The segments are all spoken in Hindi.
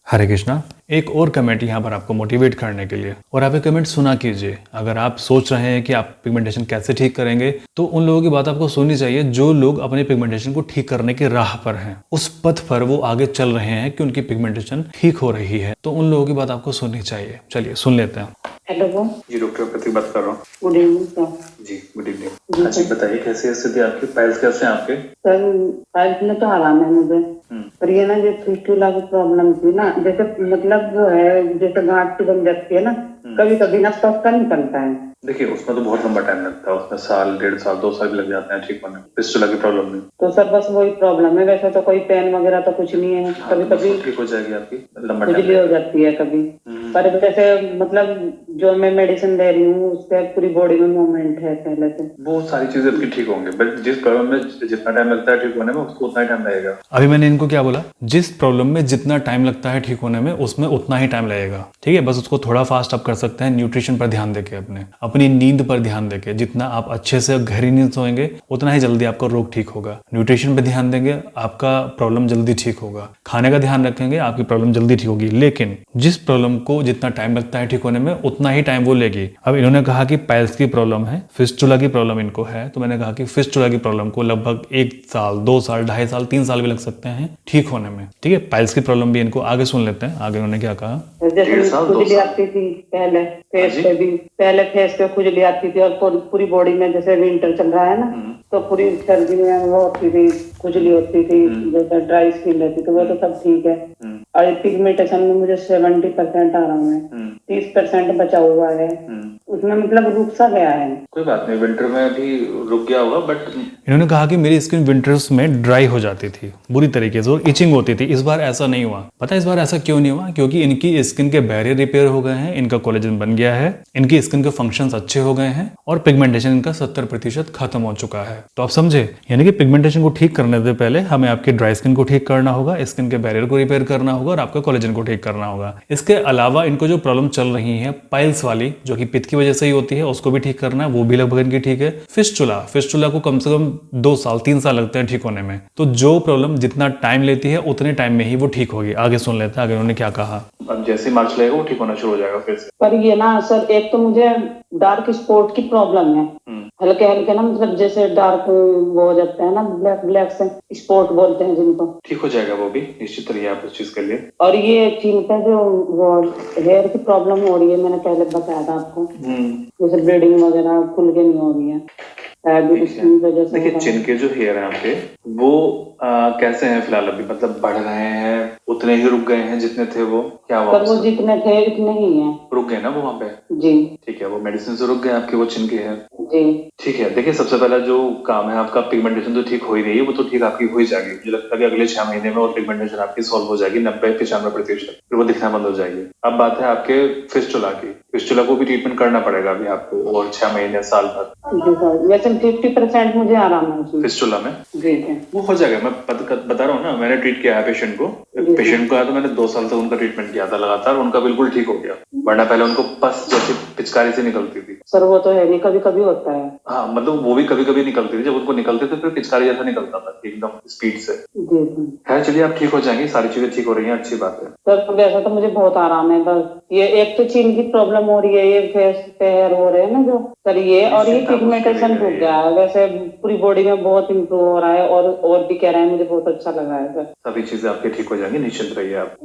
हरे कृष्णा। एक और कमेंट यहाँ पर आपको मोटिवेट करने के लिए, और आप ये कमेंट सुना कीजिए। अगर आप सोच रहे हैं कि आप पिगमेंटेशन कैसे ठीक करेंगे, तो उन लोगों की बात आपको सुननी चाहिए जो लोग अपने पिगमेंटेशन को ठीक करने की राह पर हैं, उस पथ पर वो आगे चल रहे हैं कि उनकी पिगमेंटेशन ठीक हो रही है। तो उन लोगों की बात आपको सुननी चाहिए। चलिए सुन लेते हैं। हेलो जी, डॉक्टर प्रतीक बात कर रहा हूँ। Good evening sir. जी गुड इवनिंग। हाँ जी, बताइए कैसी है स्थिति आपकी? फाइल्स कैसे हैं आपके? सर फाइल्स में तो आराम है मुझे, पर ये ना जो फिस्टुला की प्रॉब्लम थी ना, जैसे मतलब जो है जैसे गांठ बन जाती है ना, कभी कभी ना पक्का निकलता है। देखिए उसमें तो बहुत लंबा टाइम लगता है, उसमें साल, 1.5 साल, 2 साल भी लग जाते हैं ठीक होने में, फिस्टुला की प्रॉब्लम में। तो सर बस वही प्रॉब्लम है, वैसे तो कोई पेन वगैरह तो कुछ नहीं है। हाँ, कभी तो कभी ठीक हो जाएगी आपकी, लंबा खुजली हो जाती है कभी, पर जैसे मतलब जो मैं मेडिसिन ले रही हूँ उससे पूरी बॉडी में मूवमेंट है पहले से। वो सारी चीजें आपकी ठीक होंगी, बट जिस प्रॉब्लम में जितना टाइम लगता है ठीक होने में, उसको उतना ही टाइम लगेगा। अभी मैंने इनको क्या बोला? जिस प्रॉब्लम में जितना टाइम लगता है ठीक होने में, उसमें उतना ही टाइम लगेगा। ठीक है, बस उसको थोड़ा फास्ट आप कर सकते हैं, न्यूट्रिशन पर ध्यान देके, अपनी नींद पर ध्यान देके। जितना आप अच्छे से गहरी नींद सोएंगे उतना ही जल्दी आपका रोग ठीक होगा। न्यूट्रिशन पर ध्यान देंगे, आपका प्रॉब्लम जल्दी ठीक होगा। खाने का ध्यान रखेंगे, आपकी प्रॉब्लम जल्दी ठीक होगी। लेकिन जिस प्रॉब्लम को जितना टाइम लगता है ठीक होने में, उतना ही टाइम वो लेगी। अब इन्होंने कहा कि पाइल्स की प्रॉब्लम है, फिस्टुला की प्रॉब्लम इनको है, तो मैंने कहा कि फिस्टुला की प्रॉब्लम को लगभग 1 साल, 2 साल, 2.5 साल, 3 साल भी लग सकते हैं ठीक होने में। ठीक है, पाइल्स की प्रॉब्लम भी इनको आगे सुन लेते हैं। आगे उन्होंने क्या कहा? जैसे खुजली आती थी पहले फेस पे भी, पहले फेस पे खुजली आती थी और पूरी बॉडी में, जैसे विंटर चल रहा है ना, तो पूरी सर्दी में वो होती थी, खुजली होती थी, जैसे ड्राई स्किन रहती थी, वो तो सब ठीक है। और पिगमेंटेशन में मुझे 70% आ रहा है, 30% बचा हुआ है, उसमें मतलब रुक सा गया है। कोई बात नहीं, विंटर में भी रुक गया होगा, बट इन्होंने कहा कि मेरी स्किन विंटर्स में ड्राई हो जाती थी बुरी तरीके से और इचिंग होती थी। इस बार ऐसा नहीं हुआ। पता है इस बार ऐसा क्यों नहीं हुआ? क्योंकि इनकी स्किन के बैरियर रिपेयर हो गए हैं, इनका कोलेजन बन गया है, इनकी स्किन के फंक्शंस अच्छे हो गए हैं और पिगमेंटेशन इनका 70% खत्म हो चुका है। तो आप समझे, यानी कि पिगमेंटेशन को ठीक करने से पहले हमें आपकी ड्राई स्किन को ठीक करना होगा, स्किन के बैरियर को रिपेयर करना होगा और आपका कोलेजन को ठीक करना होगा। इसके अलावा इनको जो प्रॉब्लम चल रही है पाइल्स वाली, जो कि पित्त की वजह से ही होती है, उसको भी ठीक करना है, वो भी लगभग इनकी ठीक है। फिस्टुला को कम से कम 2 साल 3 साल लगते हैं ठीक होने में। तो जो प्रॉब्लम जितना टाइम लेती है उतने टाइम में ही वो ठीक होगी। आगे सुन लेते हैं, आगे उन्होंने क्या कहा। अब जैसे मार्च लगेगा वो ठीक होना शुरू हो जाएगा फिर से। पर ये ना सर, एक तो मुझे डार्क स्पॉट की प्रॉब्लम है, हल्के हल्के ना, मतलब जैसे डार्क वो हो जाते हैं ना, ब्लैक ब्लैक से स्पॉट बोलते हैं जिनको। ठीक हो जाएगा वो भी, निश्चित रहिए आप उस चीज के लिए। और ये चीन पे जो वो हेयर की प्रॉब्लम हो रही है, मैंने पहले बताया था आपको, जैसे ब्लीडिंग वगैरह खुल के नहीं हो रही है। देखिए चिन के जो हेयर हैं आपके, वो कैसे हैं फिलहाल? अभी मतलब बढ़ रहे हैं, उतने ही रुक गए हैं जितने थे वो? क्या हुआ? वो जितने थे इतने ही हैं। रुक गए ना वो वहाँ पे? जी ठीक है, वो मेडिसिन से रुक गए आपके वो चिन के हेयर? जी ठीक है। देखिए सबसे पहला जो काम है आपका, पिगमेंटेशन तो ठीक हो ही रही है, वो तो ठीक आपकी हो ही जाएगी। मुझे लगता है कि अगले 6 महीने में और पिगमेंटेशन आपकी सॉल्व हो जाएगी 90-95%, फिर वो दिखना बंद हो जाएगी। अब बात है आपके फिस्टुला की। फिस्टुला को भी ट्रीटमेंट करना पड़ेगा अभी आपको, और 6 महीने साल भर। जी सर, वैसे 50% मुझे आराम है उसमें। फिस्टुला में जी वो हो जाएगा। मैं बता रहा हूँ ना, मैंने ट्रीट किया है पेशेंट को। पेशेंट को आया तो मैंने 2 साल तक उनका ट्रीटमेंट किया था लगातार, उनका बिल्कुल ठीक हो गया। वरना पहले उनको पस जैसे पिचकारी से निकलती थी। सर वो तो है नहीं, कभी कभी होता है। हाँ मतलब वो भी कभी कभी निकलती थी, जब उनको निकलते थे फिर पिचकारी जैसा निकलता था एकदम स्पीड से। जी है, चलिए आप ठीक हो जाएंगे, सारी चीजें ठीक हो रही हैं, अच्छी बात है। सर वैसे तो मुझे बहुत आराम है, बस ये एक तो चीन की प्रॉब्लम हो रही है, ये फेस पे हेयर हो रहे हैं ना जो सर, ये और ये पिगमेंटेशन रुक गया है। वैसे पूरी बॉडी में बहुत इम्प्रूव हो रहा है, और भी कह रहे हैं, मुझे बहुत अच्छा लगा है सर। सभी चीजें आपके ठीक हो जाएंगी, निश्चिंत रहिए आप।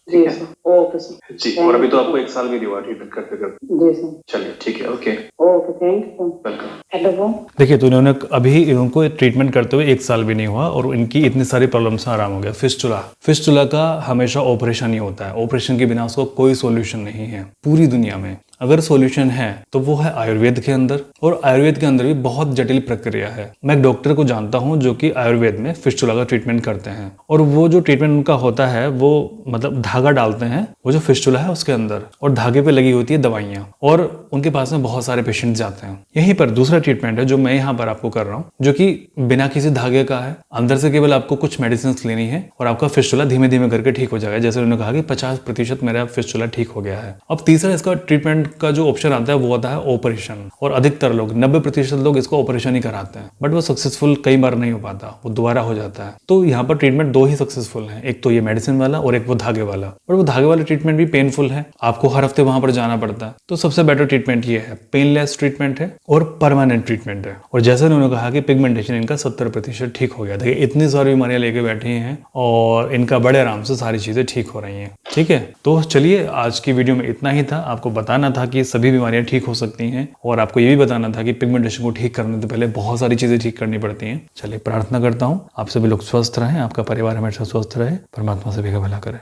जी सर, ओके सर। जी, और अभी तो आपको 1 साल भी नहीं हुआ ट्रीटमेंट करते करते। जी सर, चलिए ठीक है, okay okay, thank you. Welcome. Hello देखिए, तो इन्होंने अभी इनको ट्रीटमेंट करते हुए 1 साल भी नहीं हुआ और इनकी इतनी सारी प्रॉब्लम से आराम हो गया। फिस्टुला का हमेशा ऑपरेशन ही होता है। ऑपरेशन के बिना उसको कोई सॉल्यूशन नहीं है पूरी दुनिया में। अगर सॉल्यूशन है तो वो है आयुर्वेद के अंदर, और आयुर्वेद के अंदर भी बहुत जटिल प्रक्रिया है। मैं एक डॉक्टर को जानता हूं जो कि आयुर्वेद में फिस्टुला का ट्रीटमेंट करते हैं, और वो जो ट्रीटमेंट उनका होता है वो मतलब धागा डालते हैं वो जो फिस्टुला है उसके अंदर, और धागे पे लगी होती है दवाइयां, और उनके पास में बहुत सारे पेशेंट जाते हैं। यहीं पर दूसरा ट्रीटमेंट है जो मैं यहाँ पर आपको कर रहा हूँ, जो कि बिना किसी धागे का है। अंदर से केवल आपको कुछ मेडिसिन लेनी है और आपका फिस्टुला धीमे धीमे करके ठीक हो जाएगा। जैसे उन्होंने कहा कि 50% मेरा फिस्टुला ठीक हो गया है। अब तीसरा इसका ट्रीटमेंट ट्रीटमेंट का जो ऑप्शन आता है वो आता है ऑपरेशन, और अधिकतर लोग 90% लोग इसको ऑपरेशन ही कराते हैं, बट वो सक्सेसफुल कई बार नहीं हो पाता, वो दोबारा हो जाता है। तो यहाँ पर ट्रीटमेंट दो ही सक्सेसफुल हैं, एक तो ये मेडिसिन वाला और एक वो धागे वाला, बट वो धागे वाला ट्रीटमेंट भी पेनफुल है, आपको हर हफ्ते वहां पर जाना पड़ता है। तो सबसे बेटर ट्रीटमेंट ये है, पेनलेस ट्रीटमेंट है और परमानेंट ट्रीटमेंट है। और जैसे उन्होंने कहा कि पिगमेंटेशन इनका 70% ठीक हो गया। देखिए इतनी सारी बीमारियां लेके बैठे हैं और इनका बड़े आराम से सारी चीजें ठीक हो रही हैं। ठीक है, तो चलिए आज की वीडियो में इतना ही था। आपको बताना था कि सभी बीमारियां ठीक हो सकती हैं, और आपको ये भी बताना था कि पिगमेंटेशन को ठीक करने से पहले बहुत सारी चीजें ठीक करनी पड़ती हैं। चलिए प्रार्थना करता हूँ आप सभी लोग स्वस्थ रहें, आपका परिवार हमेशा स्वस्थ रहे, परमात्मा सभी का भला करे।